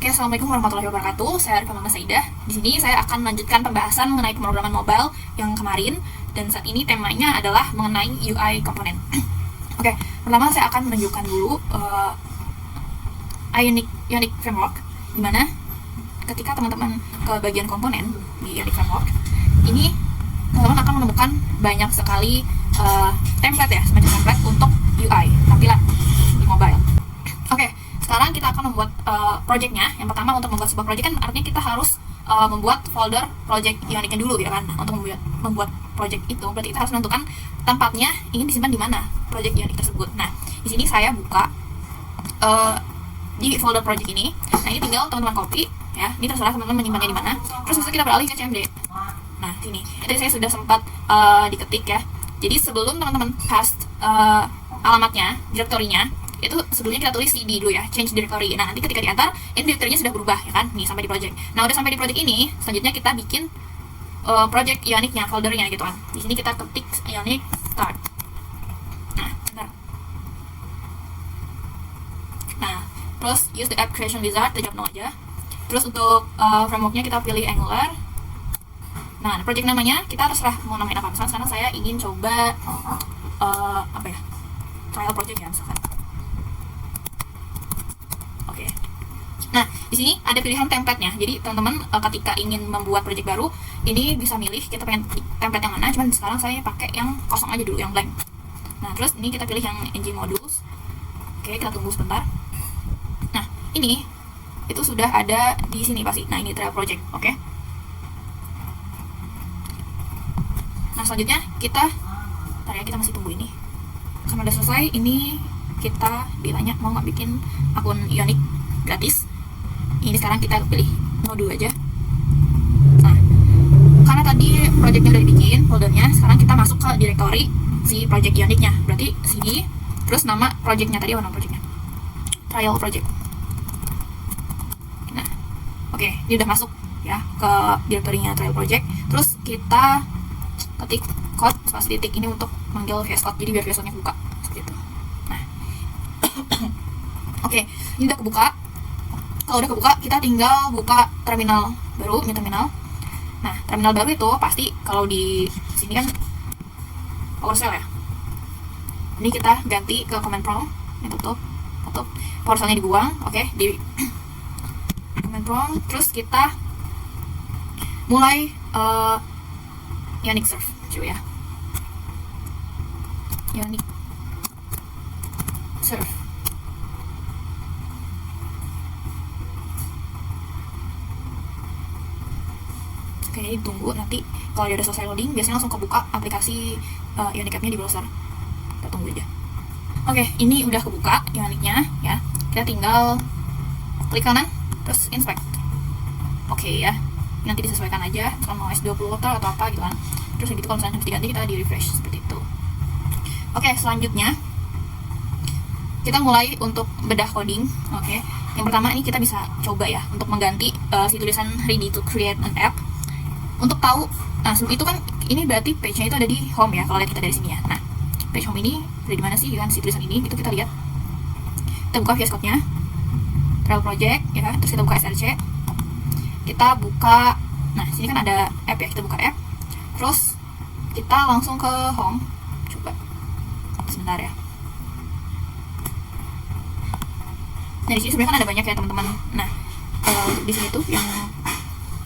Assalamualaikum warahmatullahi wabarakatuh. Saya Arifah Mama Saidah. Di sini saya akan melanjutkan pembahasan mengenai pemrograman mobile yang kemarin, dan saat ini temanya adalah mengenai UI komponen. Oke, pertama saya akan menunjukkan dulu Ionic Framework, dimana ketika teman-teman ke bagian komponen di Ionic Framework ini, teman-teman akan menemukan banyak sekali template ya, semacam template untuk UI tampilan di mobile. Oke, sekarang kita akan membuat projectnya. Yang pertama, untuk membuat sebuah project kan artinya kita harus membuat folder project Ionicnya dulu ya kan. Nah, untuk membuat project itu berarti kita harus menentukan tempatnya ingin disimpan di mana project Ionic tersebut. Nah, di sini saya buka di folder project ini. Nah, ini tinggal teman-teman copy ya. Ini terserah teman-teman menyimpannya di mana. Terus kita beralih ke CMD. Nah, sini. Tadi saya sudah sempat diketik ya. Jadi sebelum teman-teman paste alamatnya, direktorinya, itu sebelumnya kita tulis cd dulu ya, change directory. Nah, nanti ketika diantar, ini direktorinya sudah berubah ya kan, nih sampai di project. Nah, udah sampai di project ini, selanjutnya kita bikin project Ionicnya, foldernya gitu kan. Di sini kita ketik Ionic start. Nah, bentar. Nah, terus use the app creation wizard, kita jawab no aja. Terus untuk frameworknya kita pilih Angular. Nah, project namanya kita terserah mau namain apa. Misalnya sekarang saya ingin coba apa ya, trial project ya misalkan. Nah, di sini ada pilihan template-nya. Jadi teman-teman ketika ingin membuat project baru, ini bisa milih kita pengen template yang mana. Cuman sekarang saya pakai yang kosong aja dulu, yang blank. Nah, terus ini kita pilih yang engine modules. Oke, kita tunggu sebentar. Nah, ini itu sudah ada di sini pasti. Nah, ini trial project. Oke. Nah, selanjutnya kita masih tunggu ini. Karena udah selesai, ini kita ditanya mau nggak bikin akun Ionic gratis. Ini sekarang kita pilih modul aja. Nah, karena tadi projectnya udah dibikin foldernya, sekarang kita masuk ke directory si project Ionicnya. Berarti cd, terus nama projectnya tadi, nama projectnya trial project. Nah, oke, ini udah masuk ya ke directory-nya trial project. Terus kita ketik code spasi titik ini untuk manggil VS Code, jadi biar VS Code-nya buka seperti itu. Nah, oke, ini udah kebuka. Kalau udah kebuka, kita tinggal buka terminal baru, new terminal. Nah, terminal baru itu pasti kalau di sini kan PowerShell ya. Ini kita ganti ke command prompt, ini tutup. PowerShell-nya dibuang, oke, di command prompt. Terus kita mulai Ionic serve, coba ya. Ionic serve. Oke, tunggu nanti kalau dia udah selesai loading, biasanya langsung kebuka aplikasi Ionic App-nya di browser. Kita tunggu aja. Oke, ini udah kebuka Ionicnya ya. Kita tinggal klik kanan, terus inspect. Oke ya, nanti disesuaikan aja kalau mau S20 Ultra atau apa gitu kan. Terus gitu kalau misalnya harus diganti, kita di refresh seperti itu. Oke, selanjutnya kita mulai untuk bedah coding. Oke, yang pertama ini kita bisa coba ya untuk mengganti si tulisan ready to create an app. Untuk tahu, nah sebelum itu kan ini berarti page-nya itu ada di home ya, kalau lihat kita dari sini ya. Nah, page home ini ada di mana sih kan si tulisan ini? Itu kita lihat. Kita buka VS Code-nya, trial project ya, terus kita buka SRC. Kita buka, nah sini kan ada app ya, kita buka app. Terus kita langsung ke home. Coba sebentar ya. Nah, di sini sebenarnya kan ada banyak ya teman-teman. Nah, di sini tuh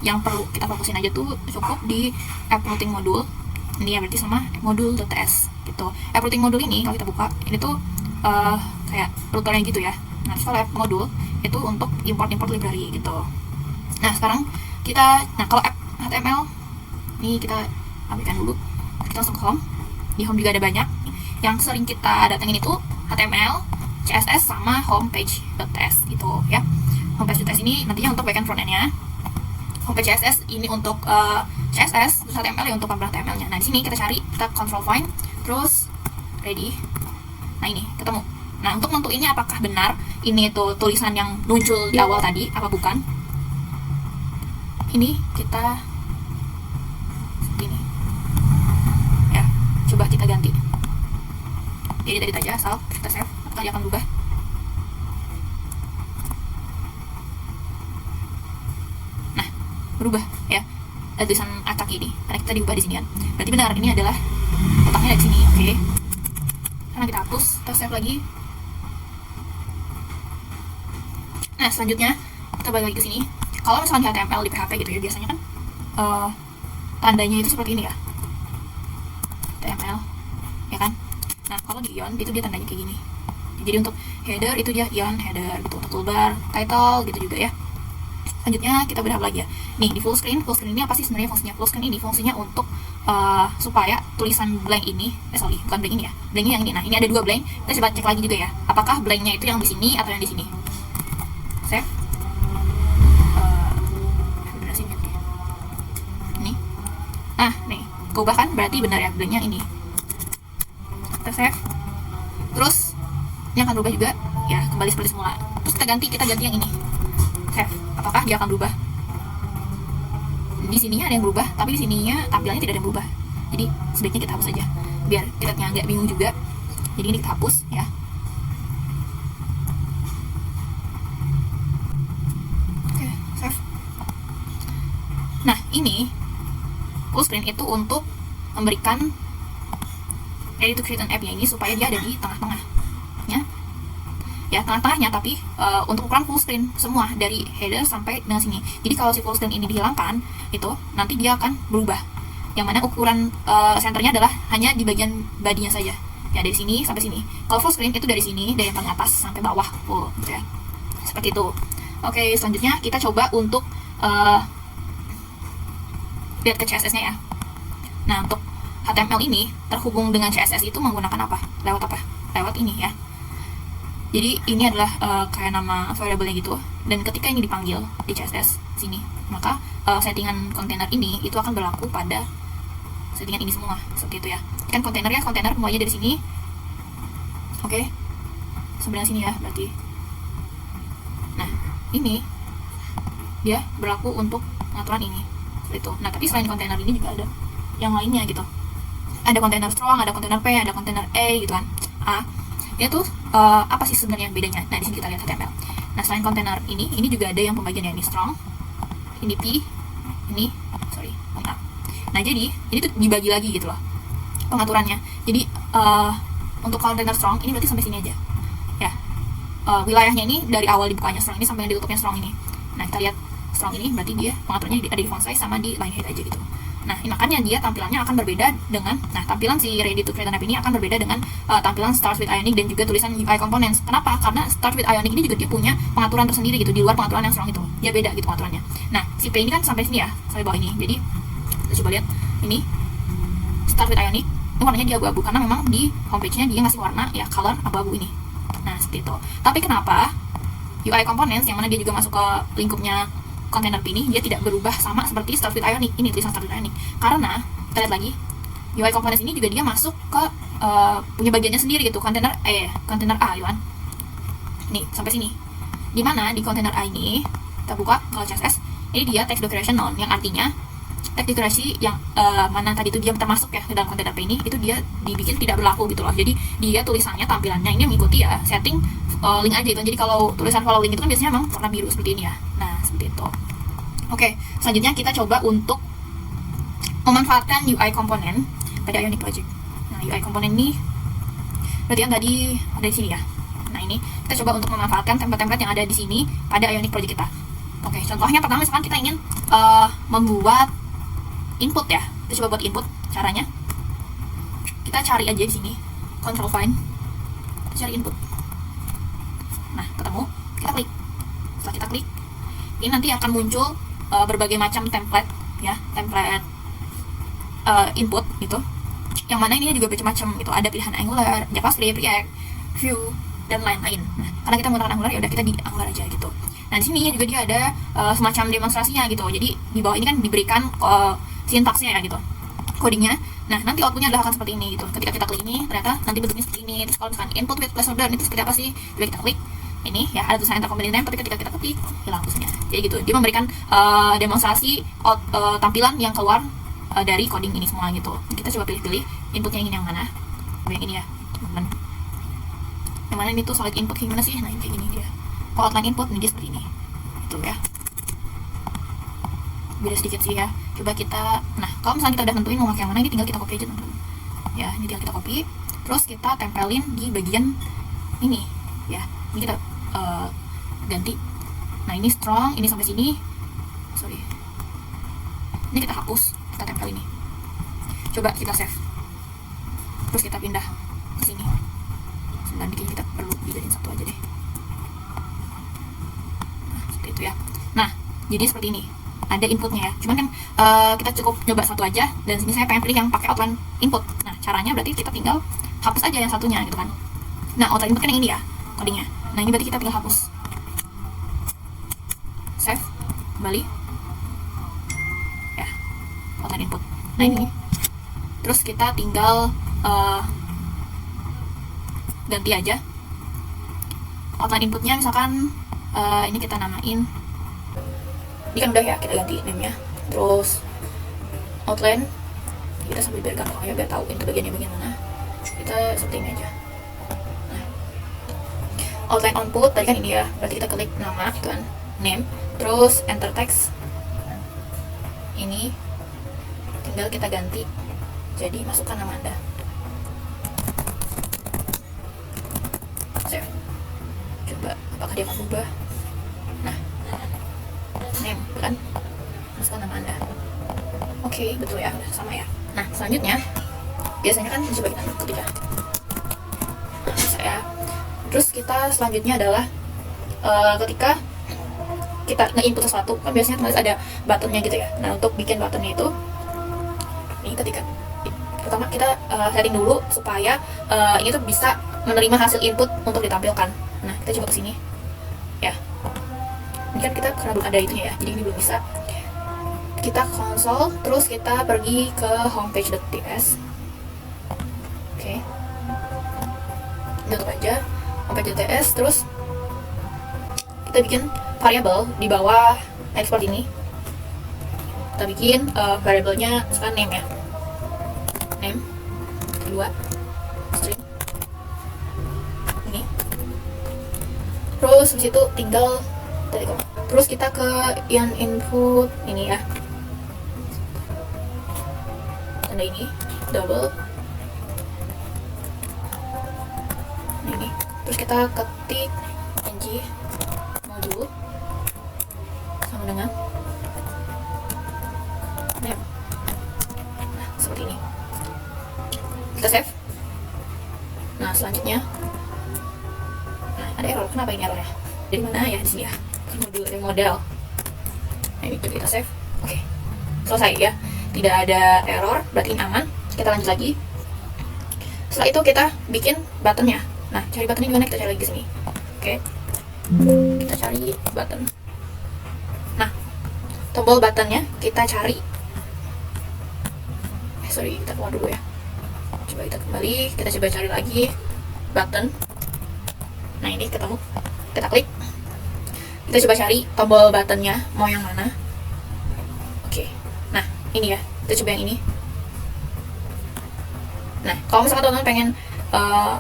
yang perlu kita fokusin aja tuh cukup di app routing module ini ya, berarti sama module.ts gitu. App routing module ini kalau kita buka, ini tuh kayak routernya gitu ya. Nah, kalau app module itu untuk import library gitu. Nah, sekarang kalau app HTML ini kita ambilkan dulu. Kita langsung ke home. Di home juga ada banyak. Yang sering kita datengin itu HTML, CSS sama homepage.ts gitu ya. Homepage.ts ini nantinya untuk backend frontend-nya. Homepage CSS ini untuk CSS, terus HTML ya untuk pembuatan HTML-nya. Nah, di sini kita cari, kita control find, terus ready. Nah, ini ketemu. Nah, untuk nentuinnya apakah benar ini tuh tulisan yang muncul di awal tadi apa bukan. Ini kita gini. Ya, coba kita ganti. Jadi edit aja, asal kita save, apakah dia akan berubah. berubah ya, ada tulisan akak ini karena kita diubah di sini kan. Berarti benar ini adalah kotaknya dari sini. Oke. Sekarang kita hapus, kita save lagi. Nah selanjutnya kita balik lagi ke sini. Kalau misalnya di HTML di PHP gitu ya, biasanya kan tandanya itu seperti ini ya, HTML ya kan. Nah kalau di Ion itu dia tandanya kayak gini. Jadi untuk header itu dia Ion header gitu, untuk toolbar, title gitu juga ya. Selanjutnya kita berhap lagi ya. Nih di full screen ini apa sih sebenarnya fungsinya? Full screen ini fungsinya untuk supaya tulisan blank ini, bukan blank ini ya, blanknya yang ini. Nah ini ada 2 blank, kita coba cek lagi juga ya, apakah blanknya itu yang di sini atau yang di sini. Save. Nih. Nah nih, keubah kan, berarti benar ya blanknya ini. Kita save. Terus ini akan berubah juga ya, kembali seperti semula. Terus kita ganti yang ini. Save. Apakah dia akan berubah? Di sininya ada yang berubah, tapi di sininya tampilannya tidak ada yang berubah. Jadi sebaiknya kita hapus aja, biar kita nggak bingung juga. Jadi ini kita hapus ya. Oke, save. Nah ini full screen itu untuk memberikan ready to create an app-nya ini supaya dia ada di tengah-tengah ya, tengah-tengahnya, tapi untuk ukuran full screen semua dari header sampai dengan sini. Jadi kalau si full screen ini dihilangkan, itu nanti dia akan berubah. Yang mana ukuran centernya adalah hanya di bagian bodinya saja. Ya dari sini sampai sini. Kalau full screen itu dari sini, dari yang paling atas sampai bawah full, gitu ya. Seperti itu. Oke, selanjutnya kita coba untuk lihat ke CSS-nya ya. Nah untuk HTML ini terhubung dengan CSS itu menggunakan apa? Lewat apa? Lewat ini ya. Jadi ini adalah kayak nama variabelnya gitu, dan ketika ini dipanggil di CSS sini, maka settingan kontainer ini itu akan berlaku pada settingan ini semua, seperti itu ya. Kan kontainer mulainya dari sini. Oke. Sebelah sini ya berarti. Nah, ini dia berlaku untuk pengaturan ini. Seperti itu. Nah, tapi selain kontainer ini juga ada yang lainnya gitu. Ada kontainer strong, ada kontainer P, ada kontainer E gitu kan. Dia tuh apa sih sebenarnya bedanya? Nah di sini kita lihat HTML. Nah selain kontainer ini juga ada yang pembagiannya, ini strong, ini P, ini A. Nah jadi ini tuh dibagi lagi gitu loh pengaturannya. Jadi untuk kontainer strong ini berarti sampai sini aja ya. Wilayahnya ini dari awal dibukanya strong ini sampai yang ditutupnya strong ini. Nah kita lihat strong ini berarti dia pengaturannya ada di font size sama di line height aja gitu. Nah, makanya dia tampilannya akan berbeda dengan, tampilan si Ready to Create an App ini akan berbeda dengan tampilan Start with Ionic dan juga tulisan UI Components. Kenapa? Karena Start with Ionic ini juga dia punya pengaturan tersendiri gitu, di luar pengaturan yang strong itu. Dia beda gitu pengaturannya. Nah, si P ini kan sampai sini ya, sampai bawah ini. Jadi, kita coba lihat ini Start with Ionic, ini warnanya dia abu-abu karena memang di homepage-nya dia ngasih warna ya color abu-abu ini. Nah, seperti itu. Tapi kenapa UI Components yang mana dia juga masuk ke lingkupnya kontainer P ini dia tidak berubah sama seperti Start with Ionic, ini tulisan Start with Ionic, karena kita lihat lagi UI Components ini juga dia masuk ke punya bagiannya sendiri gitu, kontainer A gitu kan. Nih sampai sini, dimana di kontainer A ini kita buka kalau CSS, ini dia text declaration none, yang artinya text declaration yang mana tadi itu dia termasuk ya ke dalam kontainer P ini, itu dia dibikin tidak berlaku gitu loh. Jadi dia tulisannya, tampilannya ini mengikuti ya setting link aja gitu. Jadi kalau tulisan follow link itu kan biasanya memang warna biru seperti ini ya. Nah seperti itu. Oke, selanjutnya kita coba untuk memanfaatkan UI komponen pada Ionic Project. Nah, UI komponen ini berarti yang tadi ada di sini ya. Nah, ini kita coba untuk memanfaatkan template-template yang ada di sini pada Ionic Project kita. Oke, contohnya pertama misalkan kita ingin membuat input ya. Kita coba buat input. Caranya kita cari aja di sini, Control Find, kita cari input. Nah, ketemu, kita klik. Setelah kita klik, ini nanti akan muncul berbagai macam template ya, template input gitu, yang mana ini juga macam-macam gitu. Ada pilihan Angular, JavaScript, React, Vue, dan lain-lain. Nah, karena kita menggunakan Angular ya udah kita di Angular aja gitu. Nah di sini juga dia ada semacam demonstrasinya gitu. Jadi di bawah ini kan diberikan sintaksnya ya gitu, codingnya. Nah nanti outputnya adalah akan seperti ini gitu. Ketika kita klik ini ternyata nanti bentuknya seperti ini. Terus kalau misalkan input with placeholder itu seperti apa sih? Coba kita klik ini ya, ada tulisan enter component name, tapi ketika kita klik hilang tulisannya. Jadi gitu, dia memberikan demonstrasi tampilan yang keluar dari coding ini semua gitu. Kita coba pilih-pilih inputnya ingin yang mana. Yang ini ya teman-teman, yang mana ini tuh solid input gimana sih? Nah ini kayak gini dia. Kalau outline input ini dia seperti ini itu ya. beda sedikit sih ya. Coba kita, nah kalau misalnya kita udah nentuin mau pakai yang mana, ini tinggal kita copy aja teman-teman ya. Ini tinggal kita copy, terus kita tempelin di bagian ini ya. Ini kita ganti. Nah ini strong, ini sampai sini, sorry, ini kita hapus, kita tempel ini. Coba kita save, terus kita pindah ke sini. Sebentar, bikin kita perlu dijadiin satu aja deh. Nah seperti itu ya. Nah jadi seperti ini, ada inputnya ya. Cuman kan kita cukup nyoba satu aja, dan sini saya pengen pilih yang pakai outline input. Nah caranya berarti kita tinggal hapus aja yang satunya gitu kan. Nah outline input kan yang ini ya codingnya. Nah ini berarti kita tinggal hapus, save, kembali ya, outline input. Nah ini, terus kita tinggal ganti aja outline inputnya. Misalkan ini kita namain, ini kan udah ya, kita ganti name-nya. Terus outline kita sambil biar gampang ya, biar tahu itu bagiannya bagian mana. Kita seperti ini aja. Nah, outline output tadi kan ini ya, berarti kita klik nama gitu kan, name, terus enter text. Ini tinggal kita ganti jadi masukkan nama Anda. Save. Coba apakah dia akan berubah. Nah, name kan, masukkan nama Anda. Oke, betul ya, udah sama ya. Nah selanjutnya biasanya kan coba kita ketik ya. Nah, bisa ya. Terus kita selanjutnya adalah ketika kita nge-input sesuatu kan biasanya tulis ada buttonnya gitu ya. Nah untuk bikin buttonnya itu, ini ketika pertama kita setting dulu supaya ini tuh bisa menerima hasil input untuk ditampilkan. Nah kita coba kesini ya. Ini kan kita karena belum ada itunya ya, jadi ini belum bisa. Kita konsol, terus kita pergi ke homepage.ts. Oke, tutup aja homepage.ts. Terus kita bikin variabel di bawah export ini. Kita bikin variabelnya misalkan name ya, name kedua string ini. Terus disitu tinggal terus kita ke yang input ini ya, tanda ini double ini. Terus kita ketik ng modul sama dengan name. Nah seperti ini, kita save. Nah selanjutnya, nah ada error. Kenapa ini errornya? Dari mana ya? Di sini ya, modul remodel. Nah ini kita save. Oke, selesai ya, tidak ada error, berarti ini aman. Kita lanjut lagi. Setelah itu kita bikin buttonnya. Nah cari buttonnya di mana? Kita cari lagi di sini. Oke, kita cari button. Nah tombol buttonnya kita cari. Sorry, kita keluar dulu ya. Coba kita kembali, kita coba cari lagi button. Nah ini ketemu, kita klik. Kita coba cari tombol buttonnya mau yang mana. Oke, nah ini ya, kita coba yang ini. Nah kalau misalkan teman-teman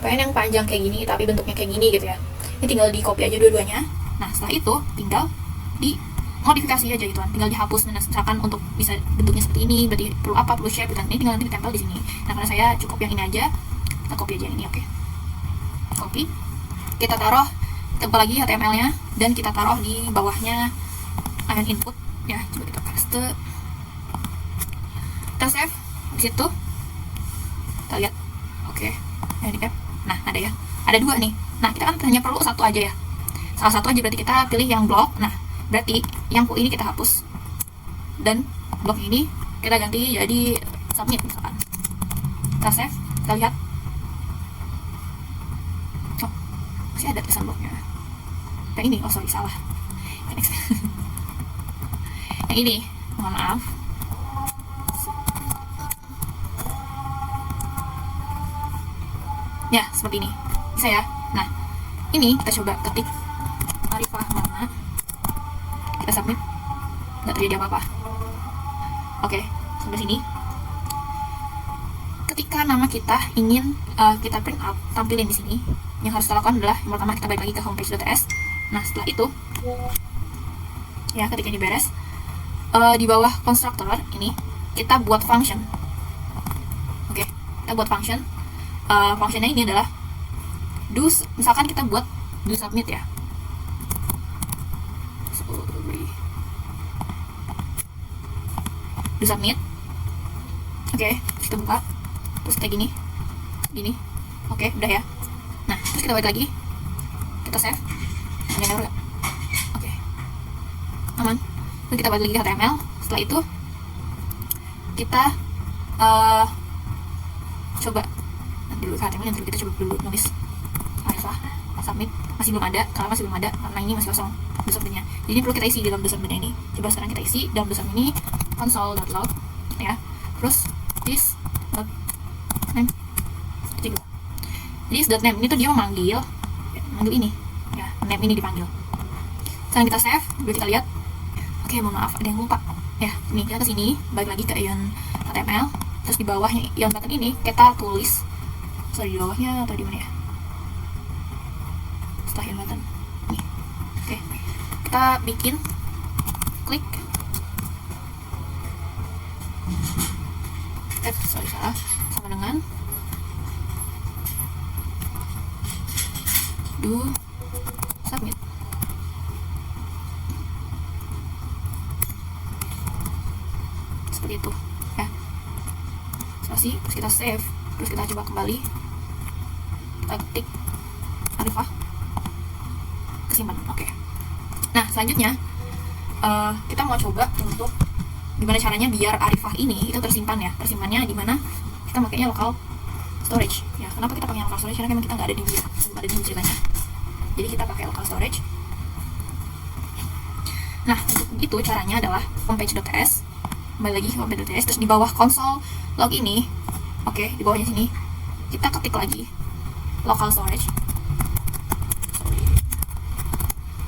pengen yang panjang kayak gini tapi bentuknya kayak gini gitu ya, ini tinggal di copy aja dua-duanya. Nah setelah itu tinggal di modifikasi aja gitu kan, tinggal dihapus. Nah misalkan untuk bisa bentuknya seperti ini, berarti perlu apa, perlu shape gitu kan, ini tinggal nanti ditempel di sini. Nah karena saya cukup yang ini aja, kita copy aja yang ini. Oke, copy, kita taruh, tempel lagi HTML-nya, dan kita taruh di bawahnya ion input ya. Coba kita paste, kita save di situ, kita lihat. Oke, ini kan, nah ada ya, ada dua nih. Nah kita kan hanya perlu satu aja ya, salah satu aja, berarti kita pilih yang blok. Nah berarti yang ini kita hapus, dan blok ini kita ganti jadi submit misalkan. Kita save, kita lihat. Oh, masih ada tulisan bloknya. Yang ini, oh sorry, salah. Yang ini, mohon maaf. Ya, seperti ini. Bisa ya? Nah, ini kita coba ketik Arifah Mama. Kita submit. Nggak terjadi apa-apa. Oke, sampai sini. Ketika nama kita ingin kita print out, tampilin di sini. Yang harus kita lakukan adalah yang pertama kita balik lagi ke homepage.ts. Nah setelah itu ya, ketika ini beres, di bawah constructor ini kita buat function. Oke, kita buat function. Functionnya ini adalah do, misalkan kita buat do submit ya. Do submit. Oke, kita buka. Terus kayak gini. Oke, udah ya. Nah, terus kita balik lagi. Kita save. Oke. Aman. Terus kita balik lagi ke HTML. Setelah itu kita coba dulu ke HTML, nanti kita coba dulu nulis Arifah submit. Masih belum ada, karena ini masih kosong submitnya. Jadi perlu kita isi di dalam submitnya ini. Coba sekarang kita isi dalam submit ini console.log ya. Terus this name. Jadi .name ini tuh dia memanggil ini ya, name ini dipanggil. Sekarang kita save, boleh kita lihat. Oke, mohon maaf ada yang lupa ya. Nih kita kesini, balik lagi ke ion HTML. Terus di bawahnya ion button ini kita tulis, di bawahnya atau di mana ya, setelah ion button nih. Oke, kita bikin klik salah, sama dengan do submit. Seperti itu ya. Terus kita save, terus kita coba kembali, kita ketik Arifah, kesimpan. Oke. Nah, selanjutnya kita mau coba untuk gimana caranya biar Arifah ini itu tersimpan ya. Tersimpannya di mana? Kita makainya local storage ya. Kenapa kita pakai local storage? Karena memang kita nggak ada di dia, belum ada di ceritanya. Jadi kita pakai local storage. Nah, untuk itu caranya adalah homepage.ts, kembali lagi homepage.ts, terus di bawah console log ini, oke, di bawahnya sini kita ketik lagi local storage.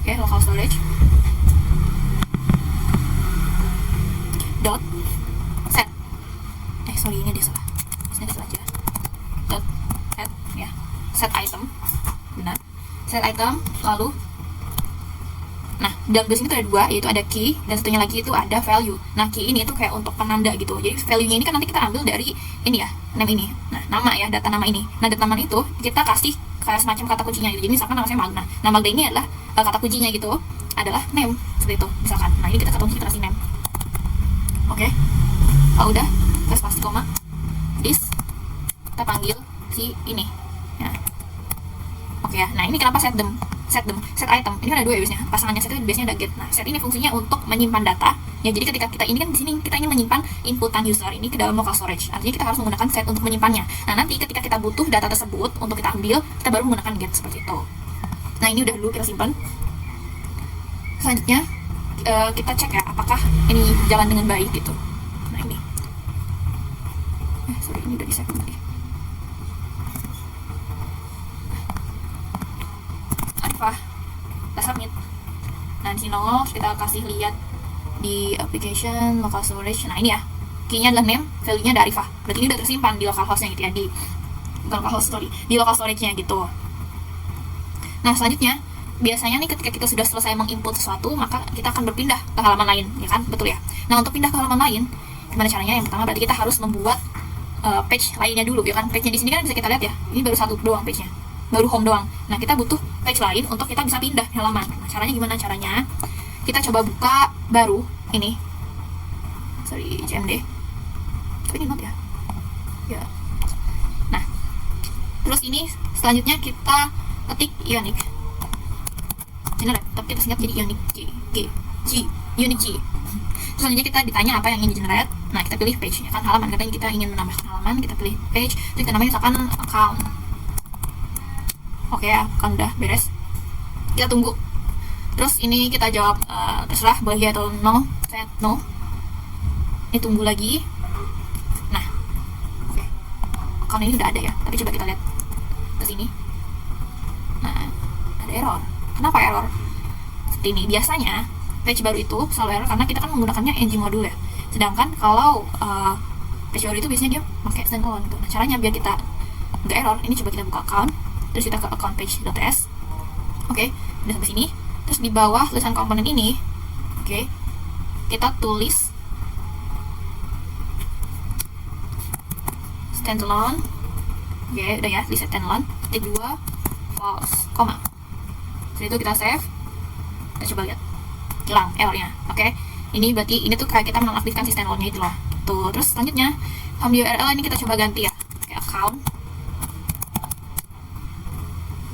Oke, local storage dot set. Ini dia salah. Ini salah aja. Dot set ya. Set item. Benar. Set item lalu. Nah, dalam base ini tuh ada dua, yaitu ada key dan satunya lagi itu ada value. Nah, key ini tuh kayak untuk penanda gitu. Jadi value-nya ini kan nanti kita ambil dari ini ya, name ini. Nah, nama ya, data nama ini. Nah, data nama itu kita kasih kayak semacam kata kuncinya gitu. Jadi misalkan nama saya Magna. Nah, Magna ini adalah kata kuncinya gitu adalah name seperti itu misalkan. Nah, ini kita kata kunci, kita kasih name. Oke. Oh, udah. Kita spasi koma. This kita panggil si ini. Ya. Oke ya. Nah, ini kenapa set item. Ini kan ada dua ya biasanya. Pasangannya set itu biasanya ada get. Nah, set ini fungsinya untuk menyimpan data. Ya, jadi ketika kita ini kan di sini kita ingin menyimpan inputan user ini ke dalam local storage. Artinya kita harus menggunakan set untuk menyimpannya. Nah, nanti ketika kita butuh data tersebut untuk kita ambil, kita baru menggunakan get seperti itu. Nah, ini udah dulu kita simpan. Selanjutnya kita cek ya apakah ini jalan dengan baik gitu. Nah, ini. Ini udah di-save kembali. Arifah, kita submit. Nah, di sini kita kasih lihat di application local storage. Nah, ini ya, key-nya adalah name, value-nya ada Arifah. Berarti ini udah tersimpan di local host-nya gitu ya, bukan local host, di local storage-nya gitu. Nah, selanjutnya biasanya nih ketika kita sudah selesai menginput sesuatu, maka kita akan berpindah ke halaman lain, ya kan? Betul ya. Nah, untuk pindah ke halaman lain, gimana caranya? Yang pertama berarti kita harus membuat page lainnya dulu, ya kan? Page-nya di sini kan bisa kita lihat ya. Ini baru satu doang page-nya. Baru home doang. Nah, kita butuh page lain untuk kita bisa pindah halaman. Nah, caranya gimana caranya? Kita coba buka baru ini. CMD. Tapi ini not ya. Ya. Nah, terus ini selanjutnya kita ketik Ionic. Generate, tapi kita singkat jadi Ionic Ionic G. Terus selanjutnya kita ditanya apa yang ingin di-generate. Nah, kita pilih page, ya kan, halaman. Katanya kita ingin menambahkan halaman, kita pilih page. Terus kita namanya misalkan account. Oke ya, account udah beres. Kita tunggu. Terus ini kita jawab terserah boleh atau no, set no. Ini tunggu lagi. Nah, oke. Account ini udah ada ya, tapi coba kita lihat ke sini. Nah, ada error. Kenapa error? Seperti ini. Biasanya page baru itu selalu error karena kita kan menggunakannya ng module ya. Sedangkan kalau page baru itu biasanya dia pakai standalone gitu. Nah, caranya biar kita nggak error, ini coba kita buka account, terus kita ke account page.ts. Oke, udah sampai sini. Terus di bawah tulisan komponen ini, oke, kita tulis standalone. Oke, udah ya, di standalone, titik 2 false, koma. Setelah itu kita save, kita coba lihat hilang errornya. Oke, ini berarti ini tuh kayak kita menonaktifkan si standalone-nya itu loh. Tuh, terus selanjutnya home URL ini kita coba ganti ya, kayak account.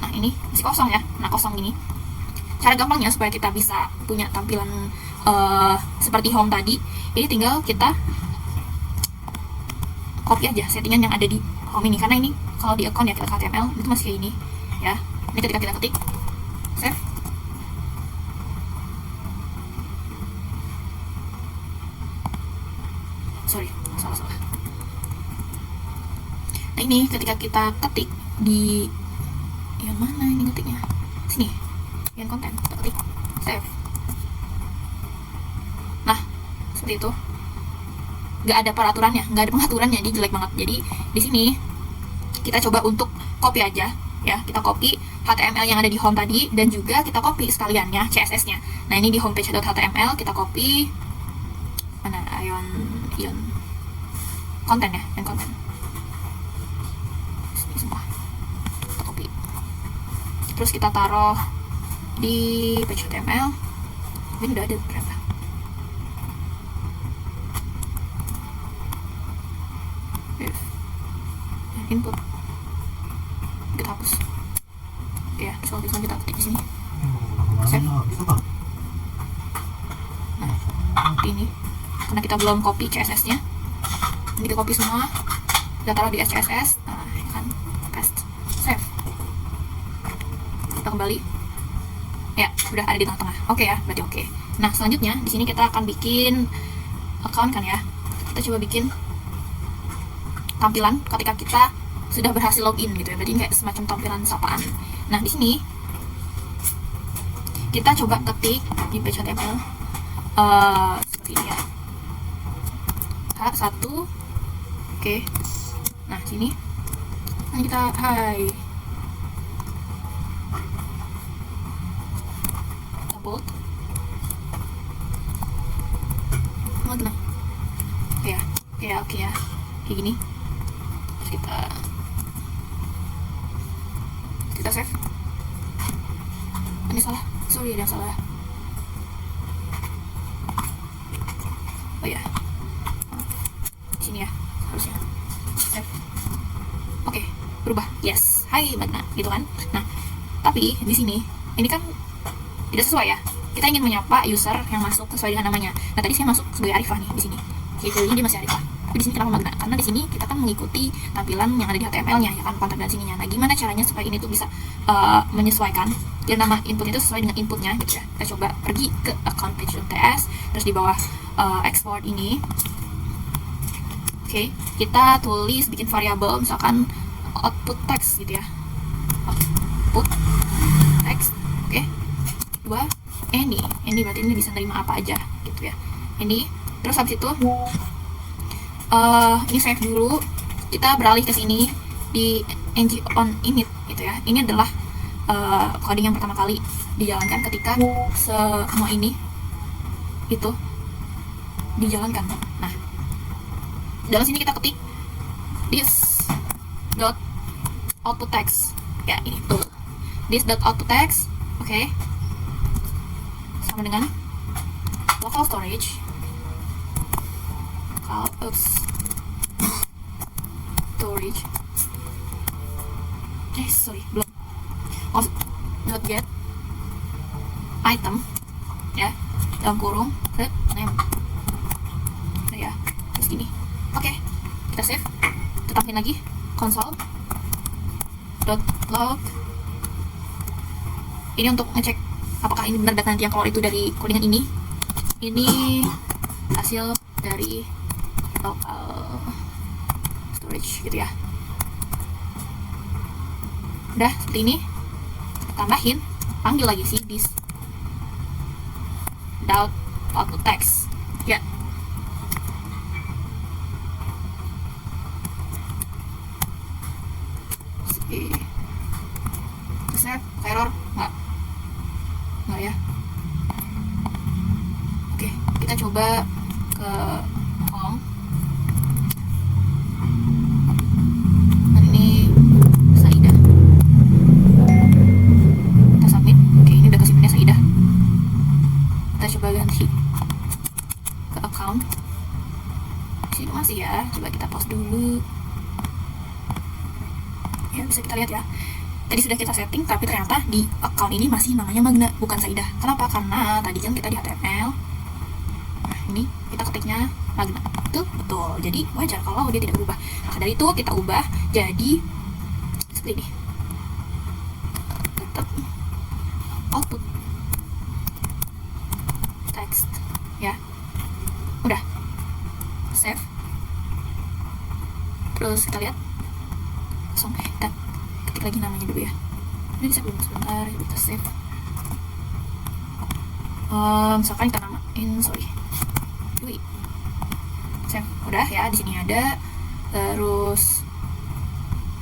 Nah, ini masih kosong ya. Nah, kosong gini. Cara gampangnya supaya kita bisa punya tampilan seperti home tadi, ini tinggal kita copy aja settingan yang ada di home ini, karena ini kalau di account ya kita HTML itu masih kayak ini ya. Ini ketika kita ketik save, salah. Nah, ini ketika kita ketik di yang mana ini ketiknya, sini yang konten, kita ketik save. Nah, seperti itu. Nggak ada peraturannya, nggak ada pengaturannya, jadi jelek banget. Jadi di sini kita coba untuk copy aja ya, kita copy HTML yang ada di home tadi, dan juga kita copy sekalian ya CSS-nya. Nah, ini di homepage.html kita copy mana, ion konten ya, yang konten ini semua kita copy, terus kita taruh di page.html. Ini udah ada berapa? Input kita hapus ya, terus kalau kita ketik di sini save. Nah, ini karena kita belum copy CSS nya, ini kita copy semua, kita taruh di SCSS. Nah, kan paste, save, kita kembali ya, udah ada di tengah-tengah. Oke ya, berarti oke. Nah, selanjutnya di sini kita akan bikin account kan ya. Kita coba bikin tampilan ketika kita sudah berhasil login gitu ya, berarti kayak semacam tampilan sapaan. Nah, di sini kita coba ketik di page.html seperti ini ya, H1. Oke. Nah, sini kita hai bold mana ya, oke ya, kayak gini. Terus kita save. Ini salah, sorry, ada yang salah. Oh ya, sini ya harusnya save. Oke, berubah, yes, hai mana gitu kan. Nah, tapi di sini ini kan tidak sesuai ya, kita ingin menyapa user yang masuk sesuai dengan namanya. Nah, tadi saya masuk sebagai Arifah nih di sini, ini dia masih Arifah. Tapi di sini kenapa Magna? Karena di sini kita kan mengikuti tampilan yang ada di HTML-nya ya kan, kontak dan sininya. Nah, gimana caranya supaya ini tuh bisa menyesuaikan dan nama input itu sesuai dengan inputnya gitu ya. Kita coba pergi ke account page.ts, terus di bawah export ini. Oke, kita tulis bikin variabel misalkan output text gitu ya. Output text. Oke. Dua any berarti ini bisa nerima apa aja gitu ya. Ini terus habis itu ini save dulu, kita beralih ke sini di ng on init gitu ya. Ini adalah coding yang pertama kali dijalankan ketika semua ini itu dijalankan. Nah, dalam sini kita ketik this dot output text ya, ini tuh this dot output text. Oke, sama dengan local storage storage belum dot get item ya, dalam kurung set name ya, terus gini. Oke, kita save, kita tambahin lagi console dot log. Ini untuk ngecek apakah ini benar data nanti yang keluar itu dari codingan ini hasil dari local storage gitu ya. Udah seperti ini, tambahin, panggil lagi si this dot output text ya. Save, error nggak ya. Oke, kita kita coba ke home. Dan ini Saidah. Kita submit. Oke, ini udah kesubmitnya Saidah. Kita coba ganti ke account. Di sini masih ya. Coba kita pause dulu. Ya, bisa kita lihat ya. Tadi sudah kita setting, tapi ternyata di account ini masih namanya Magna, bukan Saidah. Kenapa? Karena tadi kan kita di HTML. Nah, ini kita ketiknya Magna. Itu betul. Jadi wajar kalau dia tidak berubah. Maka dari itu kita ubah jadi seperti ini. Tetap output text ya. Udah. Save. Terus kita lihat. Langsung kita ketik lagi namanya dulu ya. Ini bisa belum sebentar, kita save. Misalkan kita namain, Dwi. Save. Udah ya, di sini ada. Terus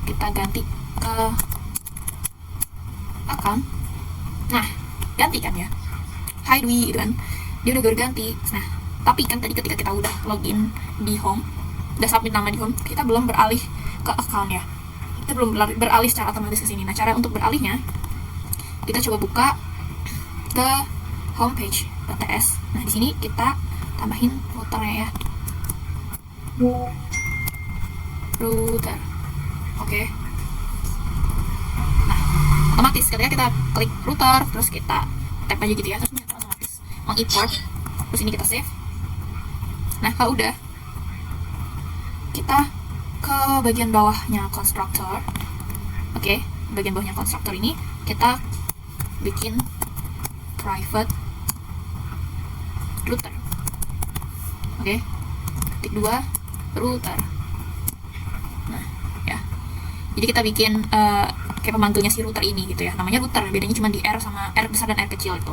kita ganti ke account. Nah, ganti kan ya. Hai Dwi gitu kan. Dia udah ganti. Nah, tapi kan tadi ketika kita udah login di home, udah submit nama di home, kita belum beralih ke account ya. Kita belum beralih secara otomatis ke sini. Nah, cara untuk beralihnya kita coba buka ke homepage.ts. Nah, di sini kita tambahin routernya ya. Router. Oke. Nah, otomatis ketika kita klik router, terus kita tap aja gitu ya, terus otomatis mengimport. Terus ini kita save. Nah, kalau udah, kita ke bagian bawahnya constructor. Oke, bagian bawahnya constructor ini kita bikin private router. Oke, ketik 2 router. Nah, ya. Jadi kita bikin kayak pemanggilnya si router ini gitu ya. Namanya router, bedanya cuma di R sama R besar dan R kecil itu.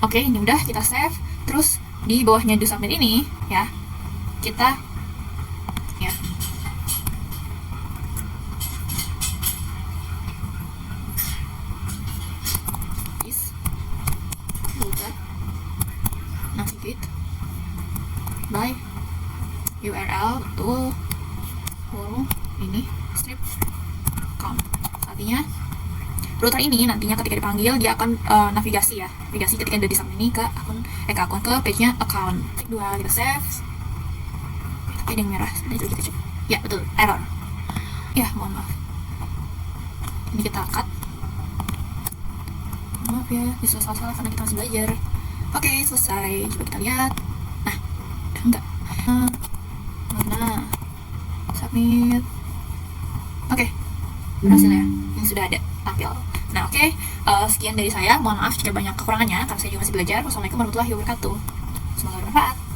Oke, ini udah kita save. Terus di bawahnya do submit ini ya, kita ya navigate by URL betul ini strip com. Artinya router ini nantinya ketika dipanggil dia akan navigasi ketika udah di submit ini ke akun ke page-nya account. Klik 2 kita save. Tapi ada yang merah, itu kita coba. Ya betul, error. Ya mohon maaf. Ini kita cut. Maaf ya, bisa salah karena kita masih belajar. Oke, selesai. Coba kita lihat. Nah, udah enggak. Mana? Submit. Oke, berhasil ya. Ini sudah ada tampil. Nah, oke. Sekian dari saya. Mohon maaf jika banyak kekurangannya karena saya juga masih belajar. Wassalamualaikum warahmatullahi wabarakatuh. Semoga bermanfaat.